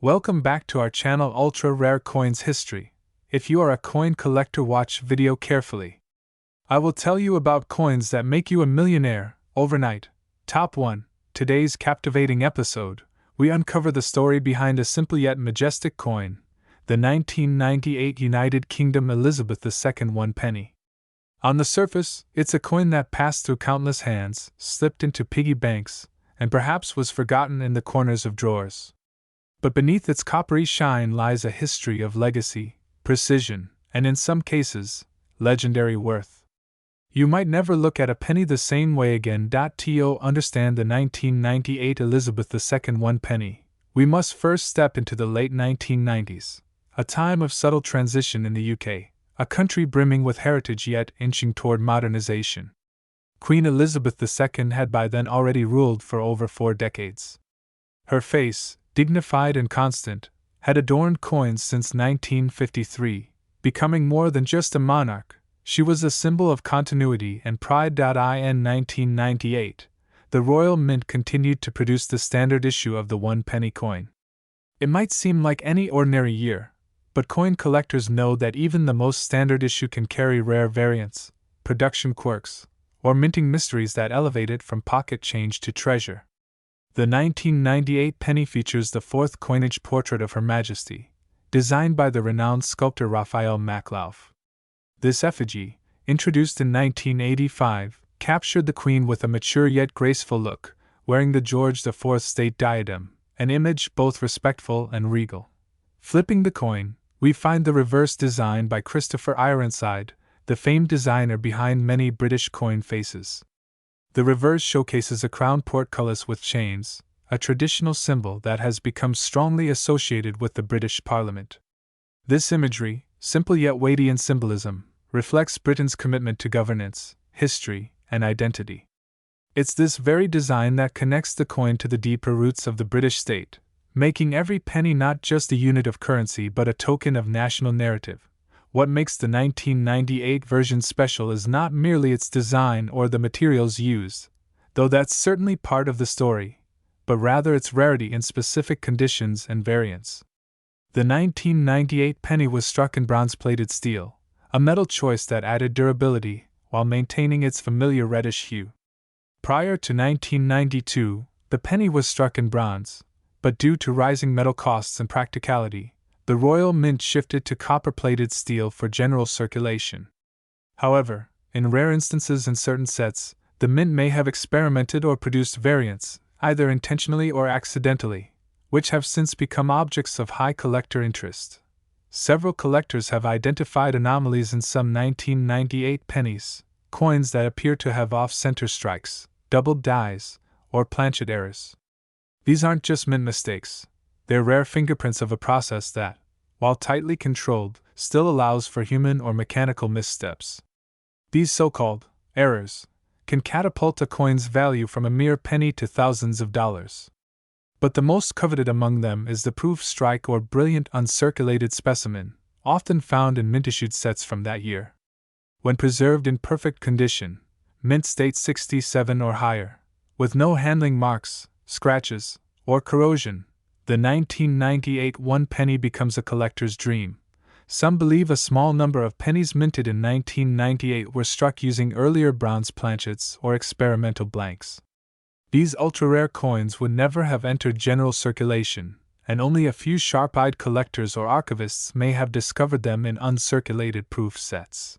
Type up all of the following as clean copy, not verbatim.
Welcome back to our channel Ultra Rare Coins History. If you are a coin collector, watch video carefully. I will tell you about coins that make you a millionaire overnight. Top 1. Today's captivating episode, we uncover the story behind a simple yet majestic coin, the 1998 United Kingdom Elizabeth II 1 penny. On the surface, it's a coin that passed through countless hands, slipped into piggy banks, and perhaps was forgotten in the corners of drawers. But beneath its coppery shine lies a history of legacy, precision, and in some cases, legendary worth. You might never look at a penny the same way again. To understand the 1998 Elizabeth II 1 penny, we must first step into the late 1990s, a time of subtle transition in the UK, a country brimming with heritage yet inching toward modernization. Queen Elizabeth II had by then already ruled for over 4 decades. Her face, dignified and constant, had adorned coins since 1953, becoming more than just a monarch. She was a symbol of continuity and pride. In 1998, the Royal Mint continued to produce the standard issue of the 1 penny coin. It might seem like any ordinary year, but coin collectors know that even the most standard issue can carry rare variants, production quirks, or minting mysteries that elevate it from pocket change to treasure. The 1998 penny features the 4th coinage portrait of Her Majesty, designed by the renowned sculptor Raphael Maklouf. This effigy, introduced in 1985, captured the Queen with a mature yet graceful look, wearing the George IV state diadem, an image both respectful and regal. Flipping the coin, we find the reverse design by Christopher Ironside, the famed designer behind many British coin faces. The reverse showcases a crown portcullis with chains, a traditional symbol that has become strongly associated with the British Parliament. This imagery, simple yet weighty in symbolism, reflects Britain's commitment to governance, history, and identity. It's this very design that connects the coin to the deeper roots of the British state, making every penny not just a unit of currency but a token of national narrative. What makes the 1998 version special is not merely its design or the materials used, though that's certainly part of the story, but rather its rarity in specific conditions and variants. The 1998 penny was struck in bronze-plated steel, a metal choice that added durability while maintaining its familiar reddish hue. Prior to 1992, the penny was struck in bronze, but due to rising metal costs and practicality, the Royal Mint shifted to copper-plated steel for general circulation. However, in rare instances and certain sets, the Mint may have experimented or produced variants, either intentionally or accidentally, which have since become objects of high collector interest. Several collectors have identified anomalies in some 1998 pennies, coins that appear to have off-center strikes, doubled dies, or planchet errors. These aren't just mint mistakes. They're rare fingerprints of a process that, while tightly controlled, still allows for human or mechanical missteps. These so-called errors can catapult a coin's value from a mere penny to thousands of dollars. But the most coveted among them is the proof strike or brilliant uncirculated specimen, often found in mint-issued sets from that year. When preserved in perfect condition, mint state 67 or higher, with no handling marks, scratches, or corrosion, the 1998 1 penny becomes a collector's dream. Some believe a small number of pennies minted in 1998 were struck using earlier bronze planchets or experimental blanks. These ultra-rare coins would never have entered general circulation, and only a few sharp-eyed collectors or archivists may have discovered them in uncirculated proof sets.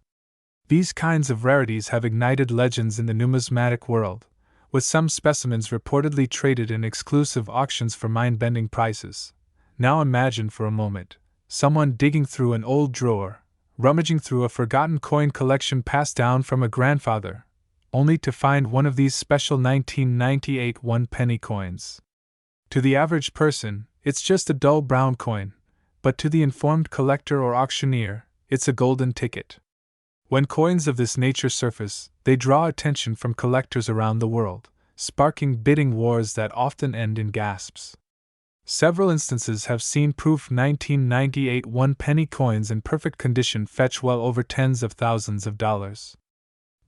These kinds of rarities have ignited legends in the numismatic world, with some specimens reportedly traded in exclusive auctions for mind-bending prices. Now imagine for a moment someone digging through an old drawer, rummaging through a forgotten coin collection passed down from a grandfather, only to find one of these special 1998 1 penny coins. To the average person, it's just a dull brown coin, but to the informed collector or auctioneer, it's a golden ticket. When coins of this nature surface, they draw attention from collectors around the world, sparking bidding wars that often end in gasps. Several instances have seen proof 1998 1 penny coins in perfect condition fetch well over tens of thousands of dollars.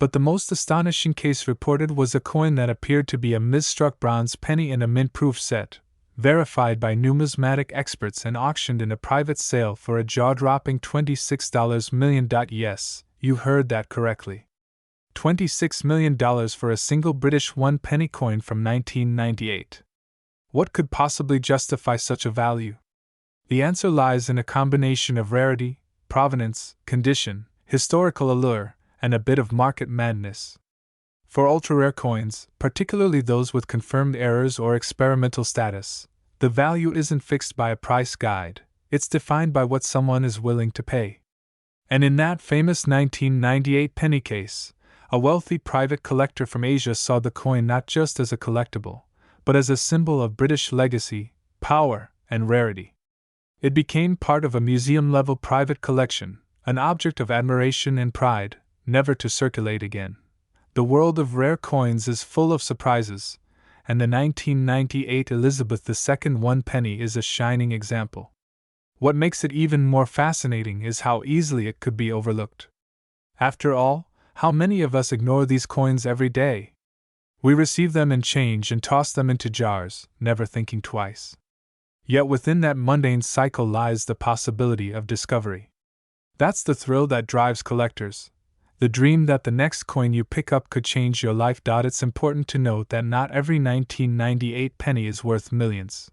But the most astonishing case reported was a coin that appeared to be a misstruck bronze penny in a mint-proof set, verified by numismatic experts and auctioned in a private sale for a jaw-dropping $26 million. Yes, you heard that correctly. $26 million for a single British 1-penny coin from 1998. What could possibly justify such a value? The answer lies in a combination of rarity, provenance, condition, historical allure, and a bit of market madness. For ultra-rare coins, particularly those with confirmed errors or experimental status, the value isn't fixed by a price guide, it's defined by what someone is willing to pay. And in that famous 1998 penny case, a wealthy private collector from Asia saw the coin not just as a collectible, but as a symbol of British legacy, power, and rarity. It became part of a museum-level private collection, an object of admiration and pride, never to circulate again. The world of rare coins is full of surprises, and the 1998 Elizabeth II 1-penny is a shining example. What makes it even more fascinating is how easily it could be overlooked. After all, how many of us ignore these coins every day? We receive them in change and toss them into jars, never thinking twice. Yet within that mundane cycle lies the possibility of discovery. That's the thrill that drives collectors, the dream that the next coin you pick up could change your life. It's important to note that not every 1998 penny is worth millions.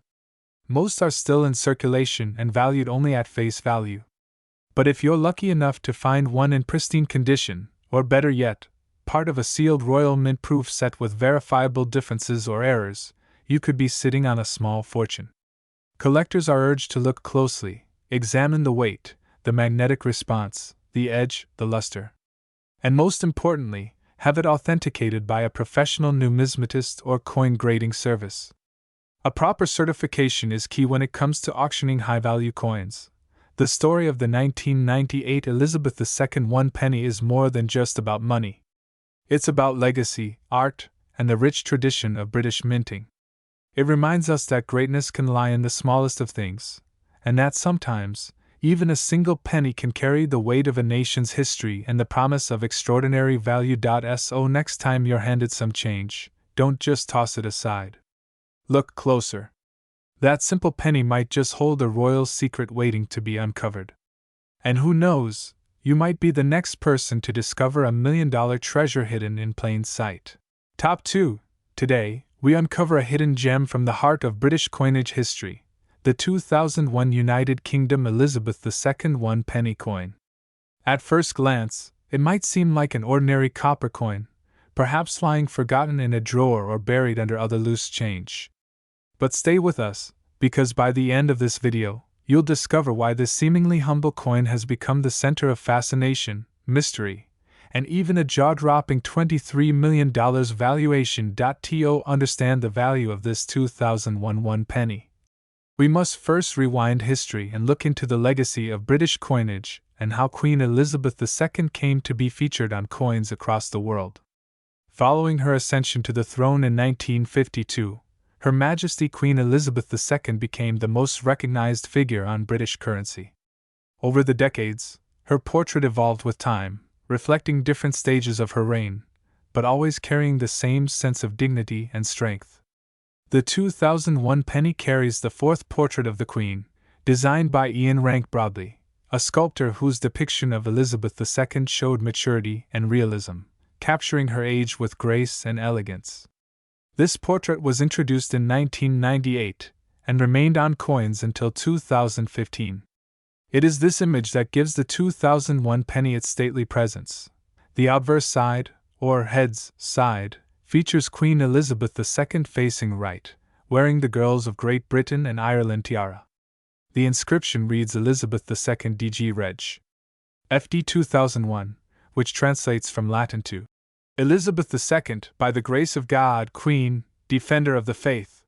Most are still in circulation and valued only at face value. But if you're lucky enough to find one in pristine condition, or better yet, part of a sealed royal mint-proof set with verifiable differences or errors, you could be sitting on a small fortune. Collectors are urged to look closely, examine the weight, the magnetic response, the edge, the luster. And most importantly, have it authenticated by a professional numismatist or coin grading service. A proper certification is key when it comes to auctioning high-value coins. The story of the 1998 Elizabeth II 1-penny is more than just about money. It's about legacy, art, and the rich tradition of British minting. It reminds us that greatness can lie in the smallest of things, and that sometimes, even a single penny can carry the weight of a nation's history and the promise of extraordinary value. So next time you're handed some change, don't just toss it aside. Look closer. That simple penny might just hold a royal secret waiting to be uncovered. And who knows, you might be the next person to discover a $1 million treasure hidden in plain sight. Top 2. Today, we uncover a hidden gem from the heart of British coinage history, the 2001 United Kingdom Elizabeth II 1-penny coin. At first glance, it might seem like an ordinary copper coin, perhaps lying forgotten in a drawer or buried under other loose change. But stay with us, because by the end of this video, you'll discover why this seemingly humble coin has become the center of fascination, mystery, and even a jaw-dropping $23 million valuation. To understand the value of this 2001 1-penny, we must first rewind history and look into the legacy of British coinage and how Queen Elizabeth II came to be featured on coins across the world. Following her ascension to the throne in 1952, Her Majesty Queen Elizabeth II became the most recognized figure on British currency. Over the decades, her portrait evolved with time, reflecting different stages of her reign, but always carrying the same sense of dignity and strength. The 2001 penny carries the fourth portrait of the Queen, designed by Ian Rank Broadley, a sculptor whose depiction of Elizabeth II showed maturity and realism, capturing her age with grace and elegance. This portrait was introduced in 1998 and remained on coins until 2015. It is this image that gives the 2001 penny its stately presence. The obverse side, or head's side, features Queen Elizabeth II facing right, wearing the Girls of Great Britain and Ireland tiara. The inscription reads Elizabeth II DG Reg. FD 2001, which translates from Latin to Elizabeth II, by the grace of God, Queen, Defender of the Faith.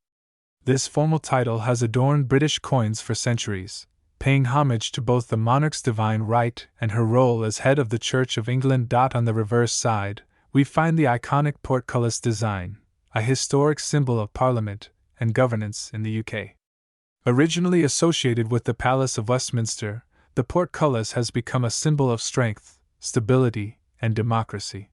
This formal title has adorned British coins for centuries, paying homage to both the monarch's divine right and her role as head of the Church of England. On the reverse side, we find the iconic portcullis design, a historic symbol of Parliament and governance in the UK. Originally associated with the Palace of Westminster, the portcullis has become a symbol of strength, stability, and democracy.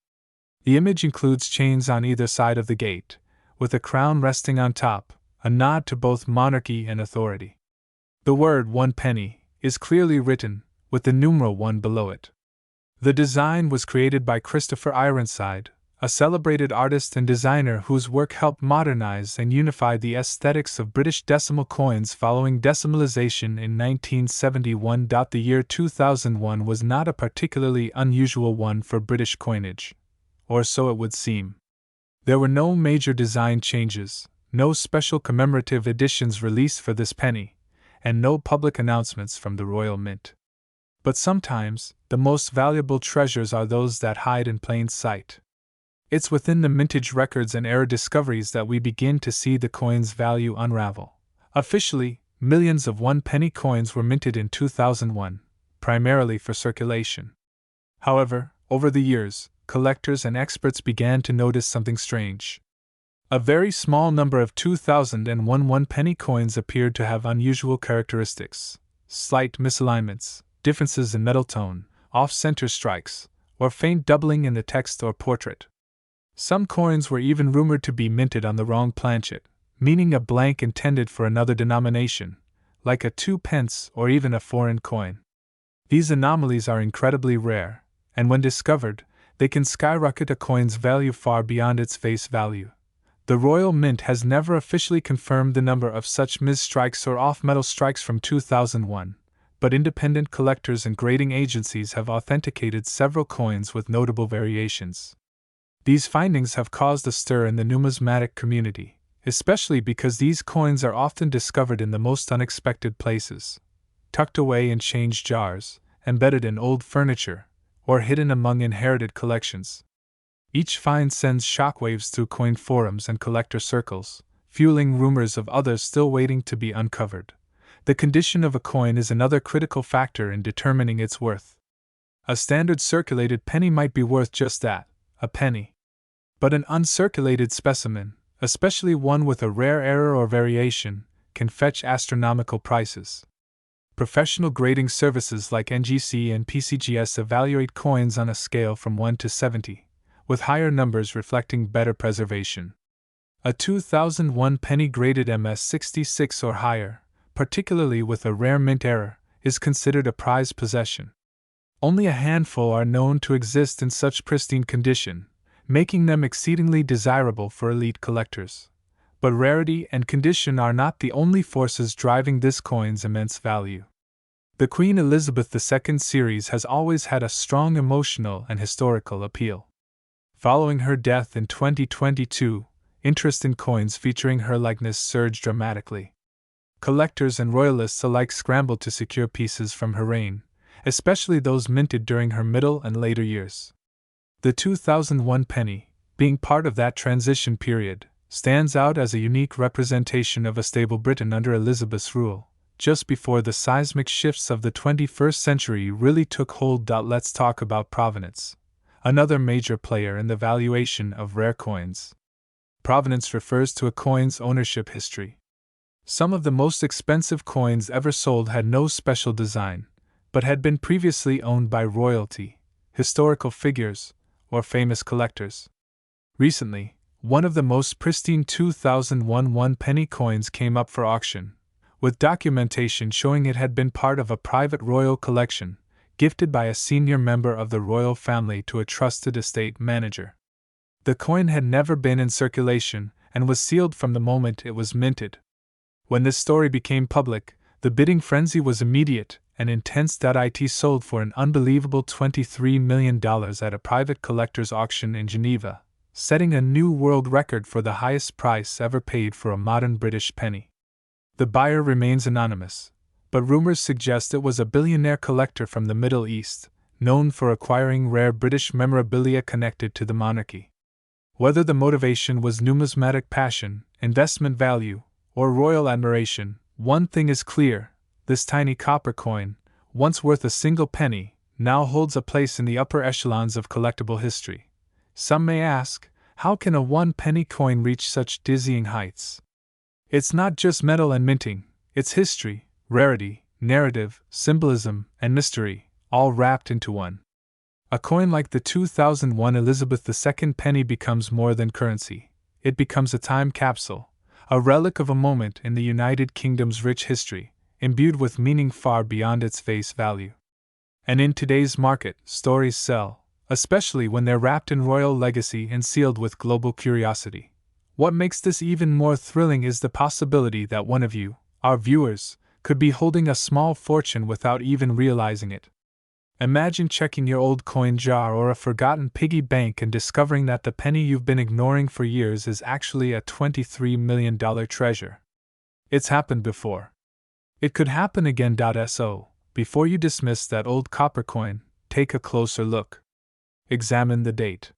The image includes chains on either side of the gate, with a crown resting on top, a nod to both monarchy and authority. The word 1 penny is clearly written, with the numeral 1 below it. The design was created by Christopher Ironside, a celebrated artist and designer whose work helped modernize and unify the aesthetics of British decimal coins following decimalization in 1971. The year 2001 was not a particularly unusual one for British coinage, or so it would seem. There were no major design changes, no special commemorative editions released for this penny, and no public announcements from the Royal Mint. But sometimes, the most valuable treasures are those that hide in plain sight. It's within the mintage records and era discoveries that we begin to see the coin's value unravel. Officially, millions of 1 penny coins were minted in 2001, primarily for circulation. However, over the years, collectors and experts began to notice something strange. A very small number of 2001 1 penny coins appeared to have unusual characteristics: slight misalignments, differences in metal tone, off-center strikes, or faint doubling in the text or portrait. Some coins were even rumored to be minted on the wrong planchet, meaning a blank intended for another denomination, like a 2 pence or even a foreign coin. These anomalies are incredibly rare, and when discovered, they can skyrocket a coin's value far beyond its face value. The Royal Mint has never officially confirmed the number of such mis-strikes or off-metal strikes from 2001, but independent collectors and grading agencies have authenticated several coins with notable variations. These findings have caused a stir in the numismatic community, especially because these coins are often discovered in the most unexpected places, tucked away in change jars, embedded in old furniture, or hidden among inherited collections. Each find sends shockwaves through coin forums and collector circles, fueling rumors of others still waiting to be uncovered. The condition of a coin is another critical factor in determining its worth. A standard circulated penny might be worth just that, a penny. But an uncirculated specimen, especially one with a rare error or variation, can fetch astronomical prices. Professional grading services like NGC and PCGS evaluate coins on a scale from 1 to 70, with higher numbers reflecting better preservation. A 2001 penny graded MS66 or higher, particularly with a rare mint error, is considered a prized possession. Only a handful are known to exist in such pristine condition, making them exceedingly desirable for elite collectors. But rarity and condition are not the only forces driving this coin's immense value. The Queen Elizabeth II series has always had a strong emotional and historical appeal. Following her death in 2022, interest in coins featuring her likeness surged dramatically. Collectors and royalists alike scrambled to secure pieces from her reign, especially those minted during her middle and later years. The 2001 penny, being part of that transition period, stands out as a unique representation of a stable Britain under Elizabeth's rule, just before the seismic shifts of the 21st century really took hold. Let's talk about provenance, another major player in the valuation of rare coins. Provenance refers to a coin's ownership history. Some of the most expensive coins ever sold had no special design, but had been previously owned by royalty, historical figures, or famous collectors. Recently, one of the most pristine 2001 1 penny coins came up for auction, with documentation showing it had been part of a private royal collection, gifted by a senior member of the royal family to a trusted estate manager. The coin had never been in circulation and was sealed from the moment it was minted. When this story became public, the bidding frenzy was immediate and intense. It sold for an unbelievable $23 million at a private collector's auction in Geneva, setting a new world record for the highest price ever paid for a modern British penny. The buyer remains anonymous, but rumors suggest it was a billionaire collector from the Middle East, known for acquiring rare British memorabilia connected to the monarchy. Whether the motivation was numismatic passion, investment value, or royal admiration, one thing is clear: this tiny copper coin, once worth a single penny, now holds a place in the upper echelons of collectible history. Some may ask, how can a 1 penny coin reach such dizzying heights? It's not just metal and minting, it's history, rarity, narrative, symbolism, and mystery, all wrapped into one. A coin like the 2001 Elizabeth II penny becomes more than currency. It becomes a time capsule, a relic of a moment in the United Kingdom's rich history, imbued with meaning far beyond its face value. And in today's market, stories sell, especially when they're wrapped in royal legacy and sealed with global curiosity. What makes this even more thrilling is the possibility that one of you, our viewers, could be holding a small fortune without even realizing it. Imagine checking your old coin jar or a forgotten piggy bank and discovering that the penny you've been ignoring for years is actually a $23 million treasure. It's happened before. It could happen again. So, before you dismiss that old copper coin, take a closer look. Examine the date.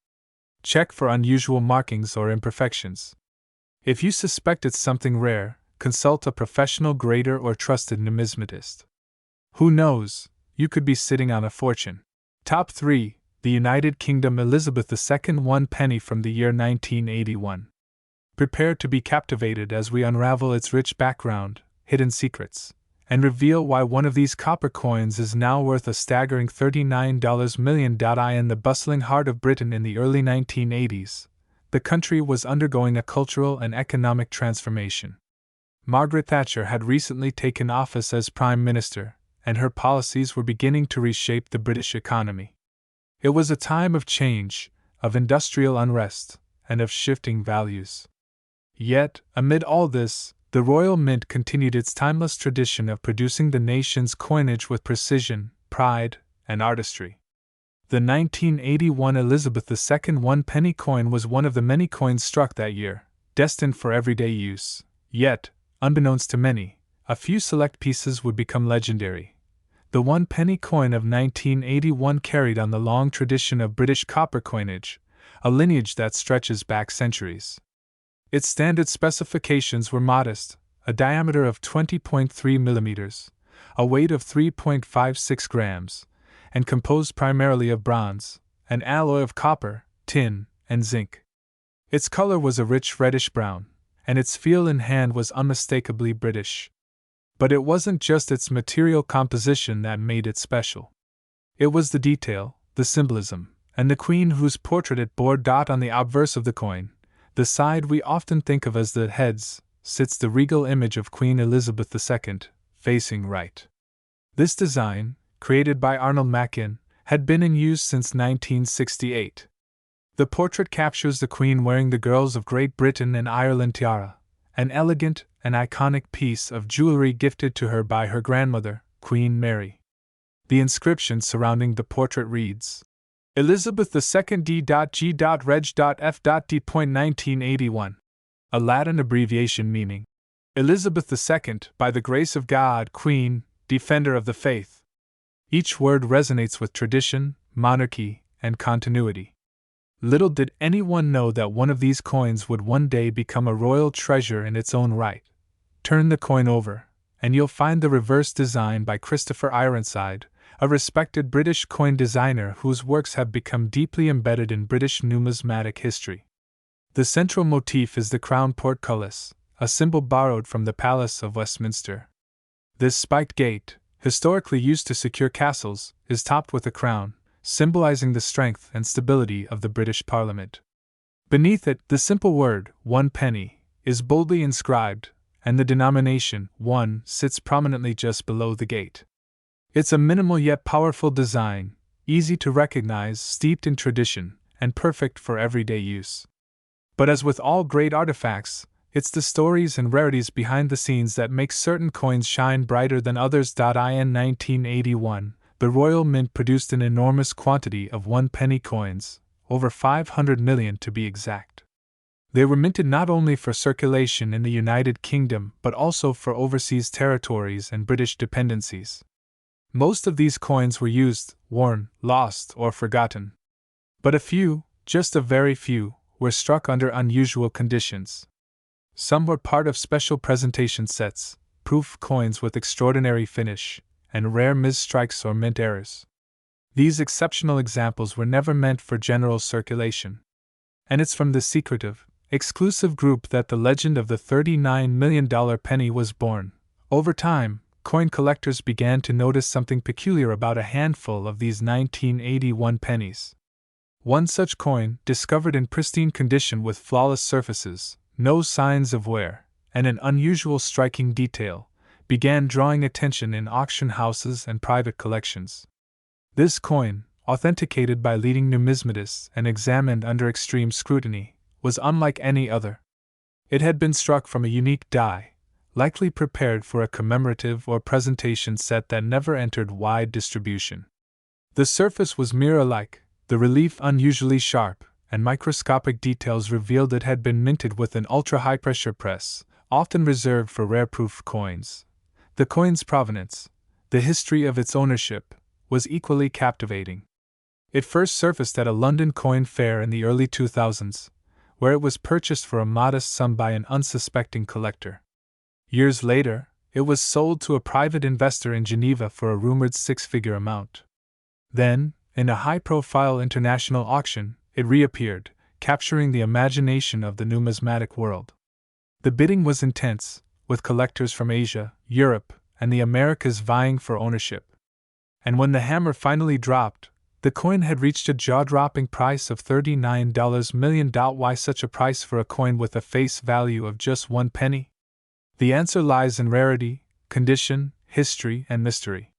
Check for unusual markings or imperfections. If you suspect it's something rare, consult a professional grader or trusted numismatist. Who knows? You could be sitting on a fortune. Top 3. The United Kingdom Elizabeth II 1 penny from the year 1981. Prepare to be captivated as we unravel its rich background, hidden secrets, and reveal why one of these copper coins is now worth a staggering $39 million. In the bustling heart of Britain in the early 1980s, the country was undergoing a cultural and economic transformation. Margaret Thatcher had recently taken office as Prime Minister, and her policies were beginning to reshape the British economy. It was a time of change, of industrial unrest, and of shifting values. Yet, amid all this, the Royal Mint continued its timeless tradition of producing the nation's coinage with precision, pride, and artistry. The 1981 Elizabeth II 1 penny coin was one of the many coins struck that year, destined for everyday use. Yet, unbeknownst to many, a few select pieces would become legendary. The 1 penny coin of 1981 carried on the long tradition of British copper coinage, a lineage that stretches back centuries. Its standard specifications were modest: a diameter of 20.3 millimeters, a weight of 3.56 grams, and composed primarily of bronze, an alloy of copper, tin, and zinc. Its color was a rich reddish brown, and its feel in hand was unmistakably British. But it wasn't just its material composition that made it special. It was the detail, the symbolism, and the queen whose portrait it bore. On the obverse of the coin, the side we often think of as the heads, sits the regal image of Queen Elizabeth II, facing right. This design, created by Arnold Machin, had been in use since 1968. The portrait captures the Queen wearing the Girls of Great Britain and Ireland tiara, an elegant and iconic piece of jewelry gifted to her by her grandmother, Queen Mary. The inscription surrounding the portrait reads, Elizabeth II D.G.Reg.F.D. 1981. A Latin abbreviation meaning Elizabeth II, by the grace of God, Queen, Defender of the Faith. Each word resonates with tradition, monarchy, and continuity. Little did anyone know that one of these coins would one day become a royal treasure in its own right. Turn the coin over, and you'll find the reverse design by Christopher Ironside, a respected British coin designer whose works have become deeply embedded in British numismatic history. The central motif is the crown portcullis, a symbol borrowed from the Palace of Westminster. This spiked gate, historically used to secure castles, is topped with a crown, symbolizing the strength and stability of the British Parliament. Beneath it, the simple word, 1 penny, is boldly inscribed, and the denomination, 1, sits prominently just below the gate. It's a minimal yet powerful design, easy to recognize, steeped in tradition, and perfect for everyday use. But as with all great artifacts, it's the stories and rarities behind the scenes that make certain coins shine brighter than others. In 1981, the Royal Mint produced an enormous quantity of 1 penny coins, over 500 million to be exact. They were minted not only for circulation in the United Kingdom but also for overseas territories and British dependencies. Most of these coins were used, worn, lost, or forgotten. But a few, just a very few, were struck under unusual conditions. Some were part of special presentation sets, proof coins with extraordinary finish, and rare misstrikes or mint errors. These exceptional examples were never meant for general circulation. And it's from this secretive, exclusive group that the legend of the $39 million penny was born. Over time, coin collectors began to notice something peculiar about a handful of these 1981 pennies. One such coin, discovered in pristine condition with flawless surfaces, no signs of wear, and an unusual striking detail, began drawing attention in auction houses and private collections. This coin, authenticated by leading numismatists and examined under extreme scrutiny, was unlike any other. It had been struck from a unique die, likely prepared for a commemorative or presentation set that never entered wide distribution. The surface was mirror-like, the relief unusually sharp, and microscopic details revealed it had been minted with an ultra-high-pressure press, often reserved for rare-proof coins. The coin's provenance, the history of its ownership, was equally captivating. It first surfaced at a London coin fair in the early 2000s, where it was purchased for a modest sum by an unsuspecting collector. Years later, it was sold to a private investor in Geneva for a rumored six-figure amount. Then, in a high-profile international auction, it reappeared, capturing the imagination of the numismatic world. The bidding was intense, with collectors from Asia, Europe, and the Americas vying for ownership. And when the hammer finally dropped, the coin had reached a jaw-dropping price of $39 million. Why such a price for a coin with a face value of just 1 penny? The answer lies in rarity, condition, history, and mystery.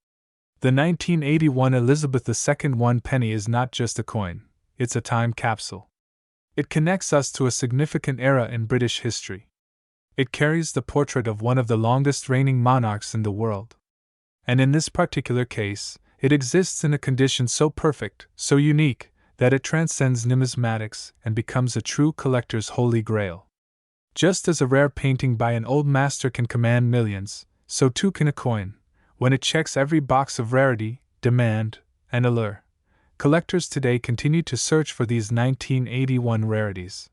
The 1981 Elizabeth II 1 penny is not just a coin, it's a time capsule. It connects us to a significant era in British history. It carries the portrait of one of the longest reigning monarchs in the world. And in this particular case, it exists in a condition so perfect, so unique, that it transcends numismatics and becomes a true collector's holy grail. Just as a rare painting by an old master can command millions, so too can a coin, when it checks every box of rarity, demand, and allure. Collectors today continue to search for these 1981 rarities.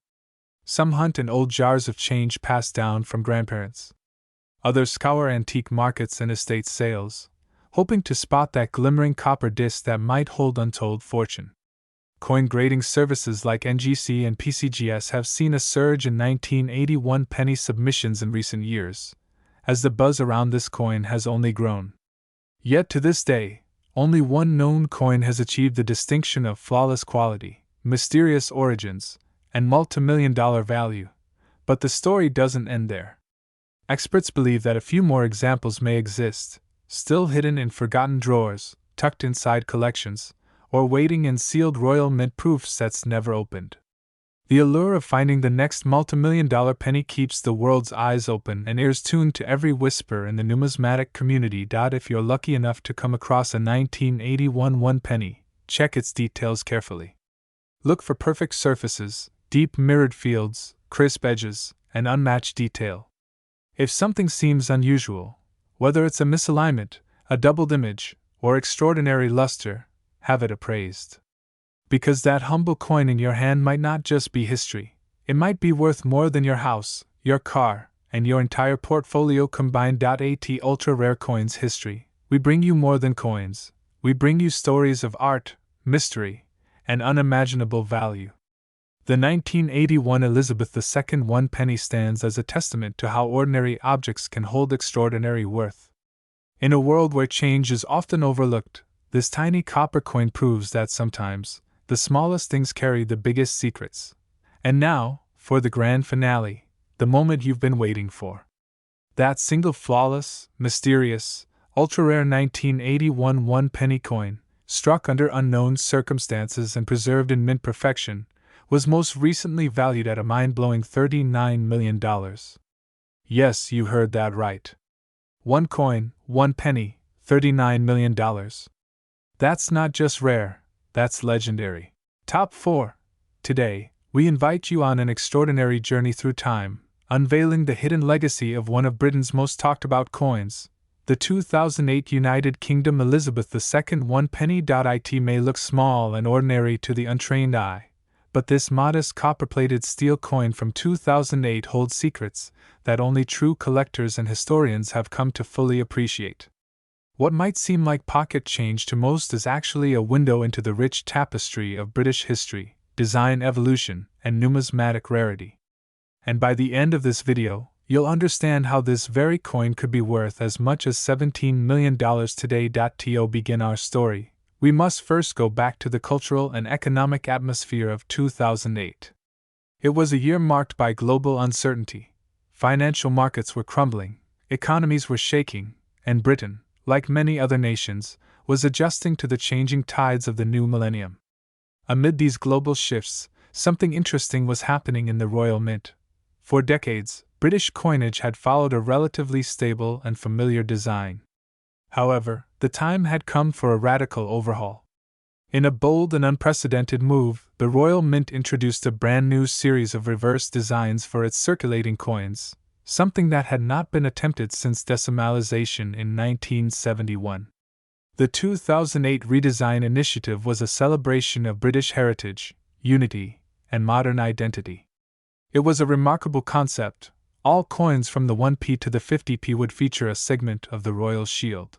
Some hunt in old jars of change passed down from grandparents. Others scour antique markets and estate sales, hoping to spot that glimmering copper disc that might hold untold fortune. Coin grading services like NGC and PCGS have seen a surge in 1981 penny submissions in recent years, as the buzz around this coin has only grown. Yet to this day, only one known coin has achieved the distinction of flawless quality, mysterious origins, and multi-million-dollar value. But the story doesn't end there. Experts believe that a few more examples may exist, still hidden in forgotten drawers, tucked inside collections, or waiting in sealed royal mint proof sets never opened. The allure of finding the next multi-million-dollar penny keeps the world's eyes open and ears tuned to every whisper in the numismatic community. If you're lucky enough to come across a 1981 1 penny, check its details carefully. Look for perfect surfaces, deep mirrored fields, crisp edges, and unmatched detail. If something seems unusual, whether it's a misalignment, a doubled image, or extraordinary luster, have it appraised. Because that humble coin in your hand might not just be history, it might be worth more than your house, your car, and your entire portfolio combined. At Ultra Rare Coins History, we bring you more than coins, we bring you stories of art, mystery, and unimaginable value. The 1981 Elizabeth II 1 penny stands as a testament to how ordinary objects can hold extraordinary worth. In a world where change is often overlooked, this tiny copper coin proves that sometimes, the smallest things carry the biggest secrets. And now, for the grand finale, the moment you've been waiting for. That single flawless, mysterious, ultra-rare 1981 1 penny coin, struck under unknown circumstances and preserved in mint perfection, was most recently valued at a mind-blowing $39 million. Yes, you heard that right. One coin, 1 penny, $39 million. That's not just rare, that's legendary. Top 4. Today, we invite you on an extraordinary journey through time, unveiling the hidden legacy of one of Britain's most talked about coins, the 2008 United Kingdom Elizabeth II 1 penny. It may look small and ordinary to the untrained eye, but this modest copper-plated steel coin from 2008 holds secrets that only true collectors and historians have come to fully appreciate. What might seem like pocket change to most is actually a window into the rich tapestry of British history, design evolution, and numismatic rarity. And by the end of this video, you'll understand how this very coin could be worth as much as $17 million today. To begin our story, we must first go back to the cultural and economic atmosphere of 2008. It was a year marked by global uncertainty, Financial markets were crumbling, economies were shaking, and Britain, like many other nations, was adjusting to the changing tides of the new millennium. Amid these global shifts, something interesting was happening in the Royal Mint. For decades, British coinage had followed a relatively stable and familiar design. However, the time had come for a radical overhaul. In a bold and unprecedented move, the Royal Mint introduced a brand new series of reverse designs for its circulating coins, something that had not been attempted since decimalization in 1971. The 2008 redesign initiative was a celebration of British heritage, unity, and modern identity. It was a remarkable concept. All coins from the 1p to the 50p would feature a segment of the royal shield.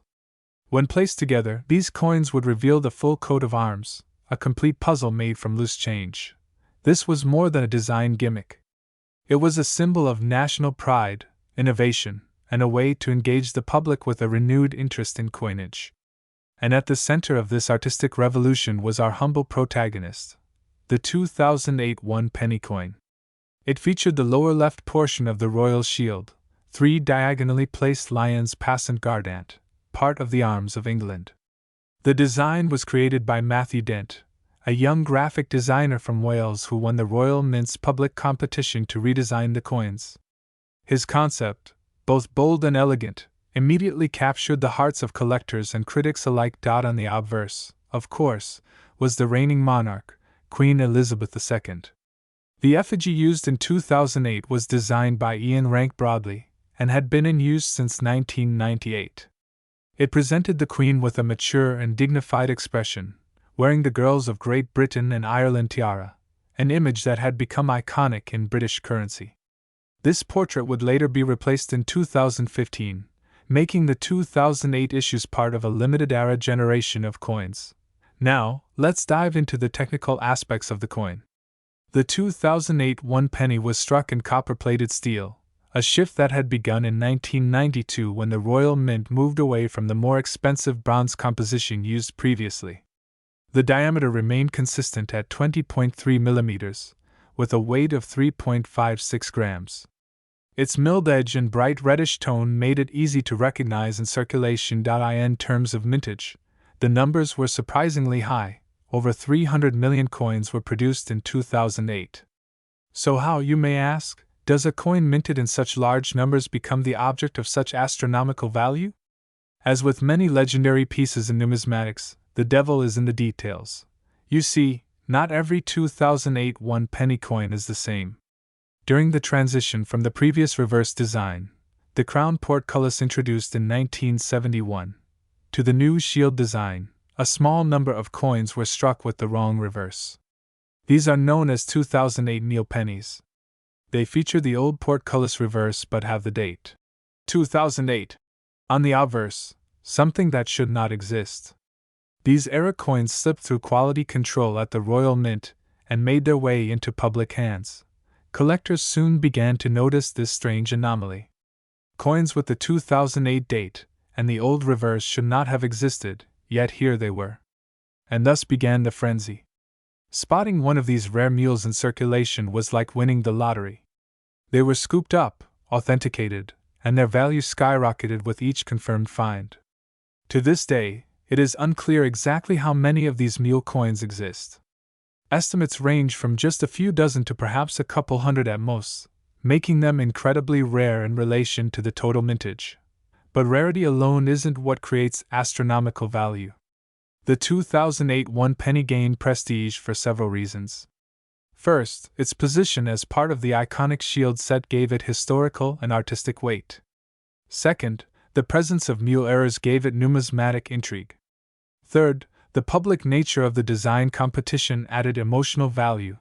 When placed together, these coins would reveal the full coat of arms, a complete puzzle made from loose change. This was more than a design gimmick. It was a symbol of national pride, innovation, and a way to engage the public with a renewed interest in coinage. And at the center of this artistic revolution was our humble protagonist, the 2008 1-penny coin. It featured the lower left portion of the royal shield, 3 diagonally placed lions passant guardant, part of the arms of England. The design was created by Matthew Dent, a young graphic designer from Wales who won the Royal Mint's public competition to redesign the coins. His concept, both bold and elegant, immediately captured the hearts of collectors and critics alike. On the obverse, of course, was the reigning monarch, Queen Elizabeth II. The effigy used in 2008 was designed by Ian Rank Broadley and had been in use since 1998. It presented the Queen with a mature and dignified expression, wearing the Girls of Great Britain and Ireland tiara, an image that had become iconic in British currency. This portrait would later be replaced in 2015, making the 2008 issues part of a limited-era generation of coins. Now, let's dive into the technical aspects of the coin. The 2008 1-penny was struck in copper-plated steel, a shift that had begun in 1992 when the Royal Mint moved away from the more expensive bronze composition used previously. The diameter remained consistent at 20.3 mm, with a weight of 3.56 grams. Its milled edge and bright reddish tone made it easy to recognize in circulation. In terms of mintage, the numbers were surprisingly high. Over 300 million coins were produced in 2008. So how, you may ask, does a coin minted in such large numbers become the object of such astronomical value? As with many legendary pieces in numismatics, the devil is in the details. You see, not every 2008 1-penny coin is the same. During the transition from the previous reverse design, the crown portcullis introduced in 1971, to the new shield design, a small number of coins were struck with the wrong reverse. These are known as 2008 Neil pennies. They feature the old portcullis reverse but have the date 2008 on the obverse, something that should not exist. These era coins slipped through quality control at the Royal Mint and made their way into public hands. Collectors soon began to notice this strange anomaly. Coins with the 2008 date and the old reverse should not have existed, yet here they were. And thus began the frenzy. Spotting one of these rare mules in circulation was like winning the lottery. They were scooped up, authenticated, and their value skyrocketed with each confirmed find. To this day, it is unclear exactly how many of these mule coins exist. Estimates range from just a few dozen to perhaps a couple hundred at most, making them incredibly rare in relation to the total mintage. But rarity alone isn't what creates astronomical value. The 2008 1-penny gained prestige for several reasons. First, its position as part of the iconic shield set gave it historical and artistic weight. Second, the presence of mule errors gave it numismatic intrigue. Third, the public nature of the design competition added emotional value.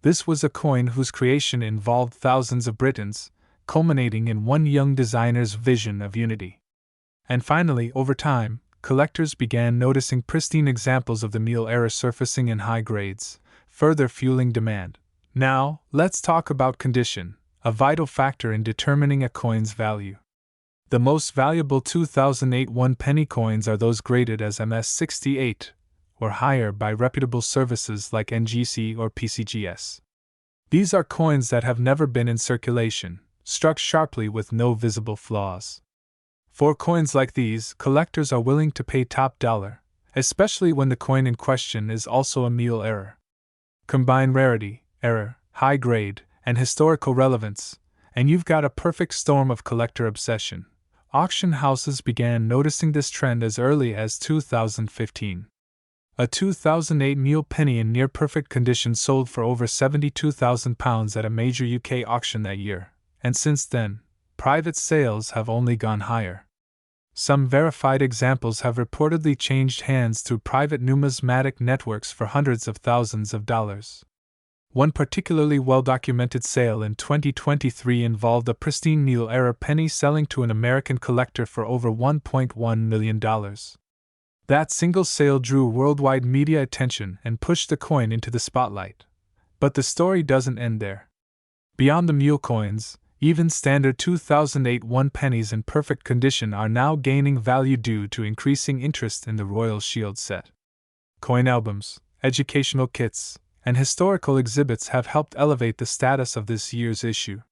This was a coin whose creation involved thousands of Britons, culminating in one young designer's vision of unity. And finally, over time, collectors began noticing pristine examples of the mule error surfacing in high grades, further fueling demand. Now, let's talk about condition, a vital factor in determining a coin's value. The most valuable 2008 1-penny coins are those graded as MS68 or higher by reputable services like NGC or PCGS. These are coins that have never been in circulation, struck sharply with no visible flaws. For coins like these, collectors are willing to pay top dollar, especially when the coin in question is also a mule error. Combine rarity, error, high grade, and historical relevance, and you've got a perfect storm of collector obsession. Auction houses began noticing this trend as early as 2015. A 2008 mule penny in near-perfect condition sold for over £72,000 at a major UK auction that year, and since then, private sales have only gone higher. Some verified examples have reportedly changed hands through private numismatic networks for hundreds of thousands of dollars. One particularly well-documented sale in 2023 involved a pristine mule error penny selling to an American collector for over $1.1 million. That single sale drew worldwide media attention and pushed the coin into the spotlight. But the story doesn't end there. Beyond the mule coins, even standard 2008 one pennies in perfect condition are now gaining value due to increasing interest in the Royal Shield set. Coin albums, educational kits, and historical exhibits have helped elevate the status of this year's issue.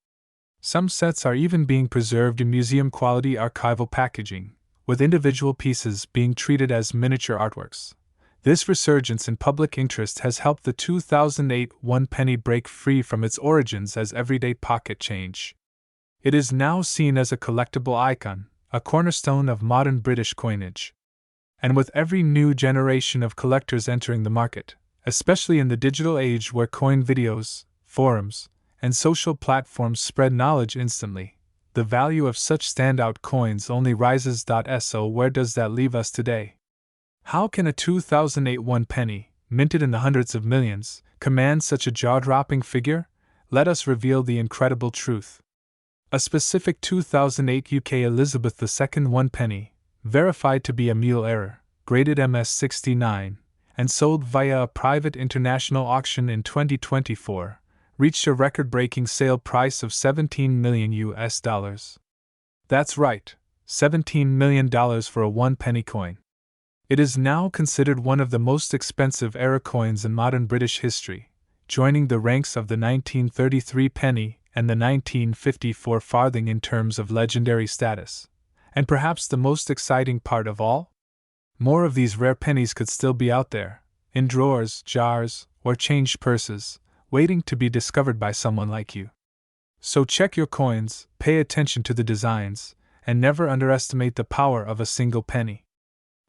Some sets are even being preserved in museum-quality archival packaging, with individual pieces being treated as miniature artworks. This resurgence in public interest has helped the 2008 one penny break free from its origins as everyday pocket change. It is now seen as a collectible icon, a cornerstone of modern British coinage. And with every new generation of collectors entering the market, especially in the digital age where coin videos, forums, and social platforms spread knowledge instantly, the value of such standout coins only rises. So where does that leave us today? How can a 2008 one penny, minted in the hundreds of millions, command such a jaw-dropping figure? Let us reveal the incredible truth. A specific 2008 UK Elizabeth II one penny, verified to be a mule error, graded MS69, and sold via a private international auction in 2024, reached a record-breaking sale price of $17 million. That's right, $17 million for a one-penny coin. It is now considered one of the most expensive error coins in modern British history, joining the ranks of the 1933 penny and the 1954 farthing in terms of legendary status. And perhaps the most exciting part of all? More of these rare pennies could still be out there, in drawers, jars, or changed purses, waiting to be discovered by someone like you. So check your coins, pay attention to the designs, and never underestimate the power of a single penny.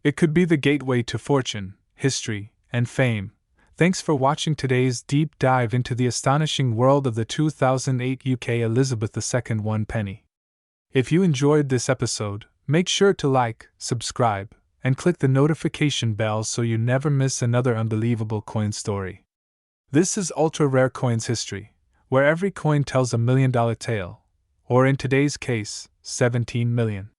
It could be the gateway to fortune, history, and fame. Thanks for watching today's deep dive into the astonishing world of the 2008 UK Elizabeth II one penny. If you enjoyed this episode, make sure to like, subscribe, and click the notification bell so you never miss another unbelievable coin story. This is Ultra Rare Coins History, where every coin tells $1 million tale, or in today's case, 17 million.